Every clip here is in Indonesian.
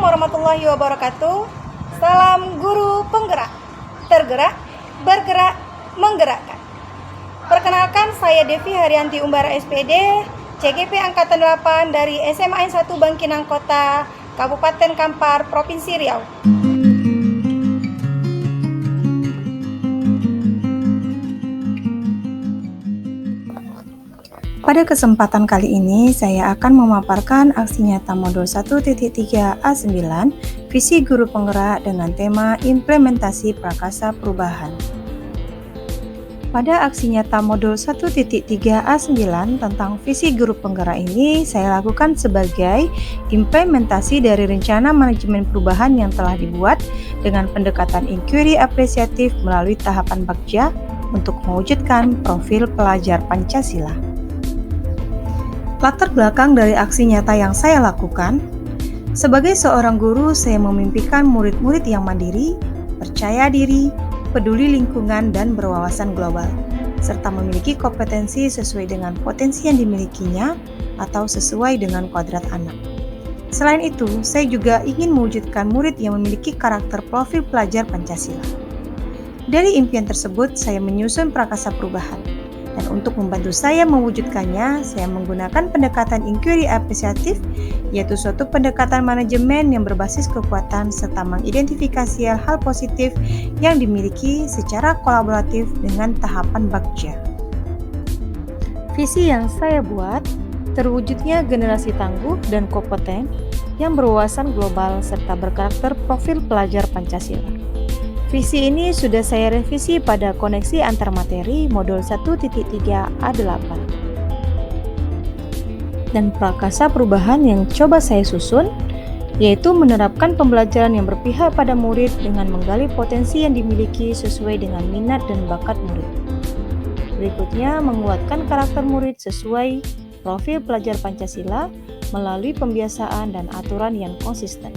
warahmatullahi wabarakatuh. Salam guru penggerak, tergerak, bergerak, menggerakkan. Perkenalkan, saya Devi Haryanti Umbara SPD, CGP Angkatan 8 dari SMA N 1 Bangkinang Kota, Kabupaten Kampar, Provinsi Riau. Pada kesempatan kali ini, saya akan memaparkan aksi nyata modul 1.3 A9, visi guru penggerak dengan tema implementasi prakasa perubahan. Pada aksi nyata modul 1.3 A9 tentang visi guru penggerak ini, saya lakukan sebagai implementasi dari rencana manajemen perubahan yang telah dibuat dengan pendekatan inquiry apresiatif melalui tahapan Bagja untuk mewujudkan profil pelajar Pancasila. Latar belakang dari aksi nyata yang saya lakukan, sebagai seorang guru, saya memimpikan murid-murid yang mandiri, percaya diri, peduli lingkungan, dan berwawasan global, serta memiliki kompetensi sesuai dengan potensi yang dimilikinya atau sesuai dengan kuadrat anak. Selain itu, saya juga ingin mewujudkan murid yang memiliki karakter profil pelajar Pancasila. Dari impian tersebut, saya menyusun prakasa perubahan. Dan untuk membantu saya mewujudkannya, saya menggunakan pendekatan inquiry apresiatif, yaitu suatu pendekatan manajemen yang berbasis kekuatan serta mengidentifikasi hal positif yang dimiliki secara kolaboratif dengan tahapan Bagja. Visi yang saya buat, terwujudnya generasi tangguh dan kompeten yang berwawasan global serta berkarakter profil pelajar Pancasila. Visi ini sudah saya revisi pada koneksi antar materi modul 1.3 A8. Dan prakasa perubahan yang coba saya susun, yaitu menerapkan pembelajaran yang berpihak pada murid dengan menggali potensi yang dimiliki sesuai dengan minat dan bakat murid. Berikutnya, menguatkan karakter murid sesuai profil pelajar Pancasila melalui pembiasaan dan aturan yang konsisten.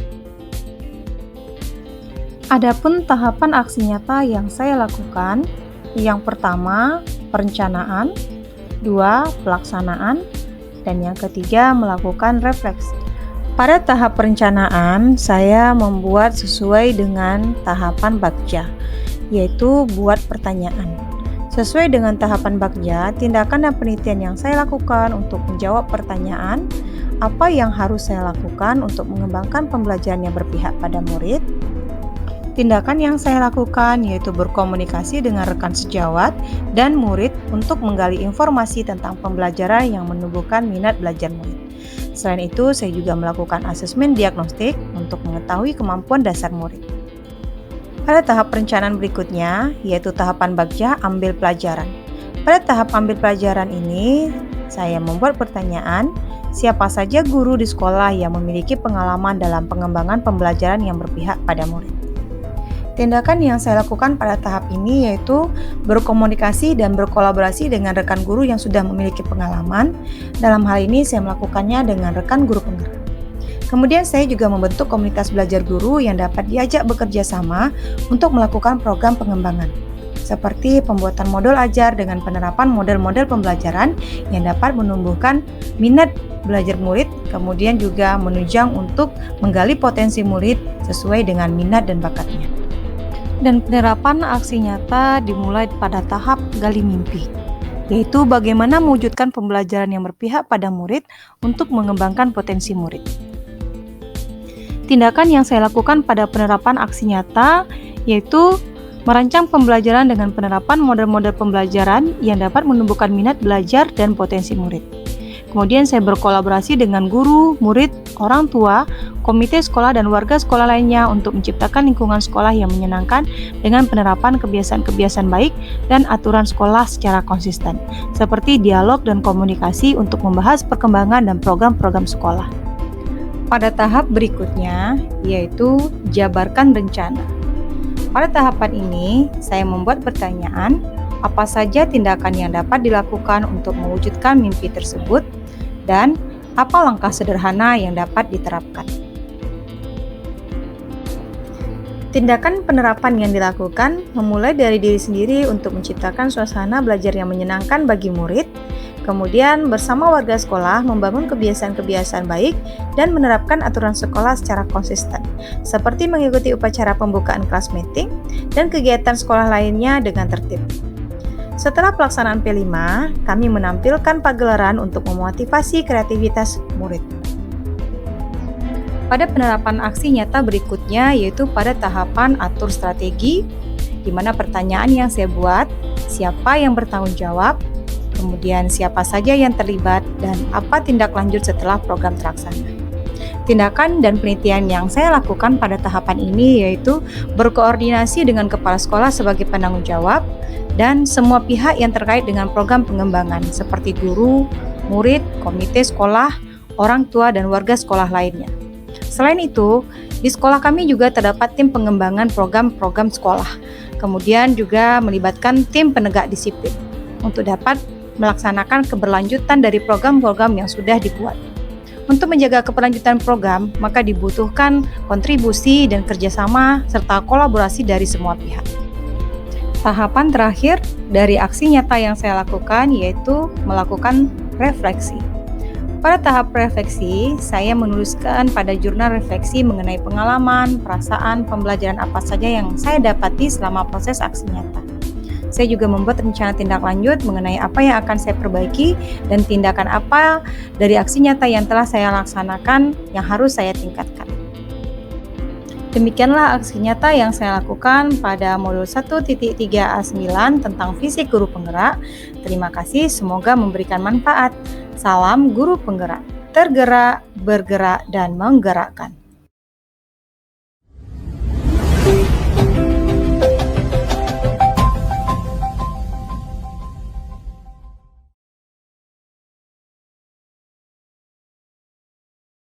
Adapun tahapan aksi nyata yang saya lakukan, yang pertama, perencanaan, 2, pelaksanaan, dan yang ketiga, melakukan refleksi. Pada tahap perencanaan, saya membuat sesuai dengan tahapan Bagja, yaitu buat pertanyaan. Sesuai dengan tahapan Bagja, tindakan dan penelitian yang saya lakukan untuk menjawab pertanyaan, apa yang harus saya lakukan untuk mengembangkan pembelajaran yang berpihak pada murid. Tindakan yang saya lakukan yaitu berkomunikasi dengan rekan sejawat dan murid untuk menggali informasi tentang pembelajaran yang menumbuhkan minat belajar murid. Selain itu, saya juga melakukan asesmen diagnostik untuk mengetahui kemampuan dasar murid. Pada tahap perencanaan berikutnya, yaitu tahapan Bagja ambil pelajaran. Pada tahap ambil pelajaran ini, saya membuat pertanyaan, siapa saja guru di sekolah yang memiliki pengalaman dalam pengembangan pembelajaran yang berpihak pada murid. Tindakan yang saya lakukan pada tahap ini yaitu berkomunikasi dan berkolaborasi dengan rekan guru yang sudah memiliki pengalaman. Dalam hal ini saya melakukannya dengan rekan guru penggerak. Kemudian saya juga membentuk komunitas belajar guru yang dapat diajak bekerja sama untuk melakukan program pengembangan, seperti pembuatan modul ajar dengan penerapan model-model pembelajaran yang dapat menumbuhkan minat belajar murid, kemudian juga menunjang untuk menggali potensi murid sesuai dengan minat dan bakatnya. Dan penerapan aksi nyata dimulai pada tahap gali mimpi, yaitu bagaimana mewujudkan pembelajaran yang berpihak pada murid untuk mengembangkan potensi murid. Tindakan yang saya lakukan pada penerapan aksi nyata yaitu merancang pembelajaran dengan penerapan model-model pembelajaran yang dapat menumbuhkan minat belajar dan potensi murid. Kemudian saya berkolaborasi dengan guru, murid, orang tua, komite sekolah, dan warga sekolah lainnya untuk menciptakan lingkungan sekolah yang menyenangkan dengan penerapan kebiasaan-kebiasaan baik dan aturan sekolah secara konsisten, seperti dialog dan komunikasi untuk membahas perkembangan dan program-program sekolah. Pada tahap berikutnya, yaitu jabarkan rencana. Pada tahapan ini, saya membuat pertanyaan, apa saja tindakan yang dapat dilakukan untuk mewujudkan mimpi tersebut, dan apa langkah sederhana yang dapat diterapkan. Tindakan penerapan yang dilakukan memulai dari diri sendiri untuk menciptakan suasana belajar yang menyenangkan bagi murid, kemudian bersama warga sekolah membangun kebiasaan-kebiasaan baik dan menerapkan aturan sekolah secara konsisten, seperti mengikuti upacara pembukaan kelas meeting dan kegiatan sekolah lainnya dengan tertib. Setelah pelaksanaan P5, kami menampilkan pagelaran untuk memotivasi kreativitas murid. Pada penerapan aksi nyata berikutnya, yaitu pada tahapan atur strategi, di mana pertanyaan yang saya buat, siapa yang bertanggung jawab, kemudian siapa saja yang terlibat, dan apa tindak lanjut setelah program terlaksana. Tindakan dan penelitian yang saya lakukan pada tahapan ini yaitu berkoordinasi dengan kepala sekolah sebagai penanggung jawab, dan semua pihak yang terkait dengan program pengembangan, seperti guru, murid, komite sekolah, orang tua, dan warga sekolah lainnya. Selain itu, di sekolah kami juga terdapat tim pengembangan program-program sekolah, kemudian juga melibatkan tim penegak disiplin untuk dapat melaksanakan keberlanjutan dari program-program yang sudah dibuat. Untuk menjaga keberlanjutan program, maka dibutuhkan kontribusi dan kerjasama serta kolaborasi dari semua pihak. Tahapan terakhir dari aksi nyata yang saya lakukan yaitu melakukan refleksi. Pada tahap refleksi, saya menuliskan pada jurnal refleksi mengenai pengalaman, perasaan, pembelajaran apa saja yang saya dapati selama proses aksi nyata. Saya juga membuat rencana tindak lanjut mengenai apa yang akan saya perbaiki dan tindakan apa dari aksi nyata yang telah saya laksanakan yang harus saya tingkatkan. Demikianlah aksi nyata yang saya lakukan pada modul 1.3A9 tentang fisik guru penggerak. Terima kasih, semoga memberikan manfaat. Salam guru penggerak, tergerak, bergerak, dan menggerakkan.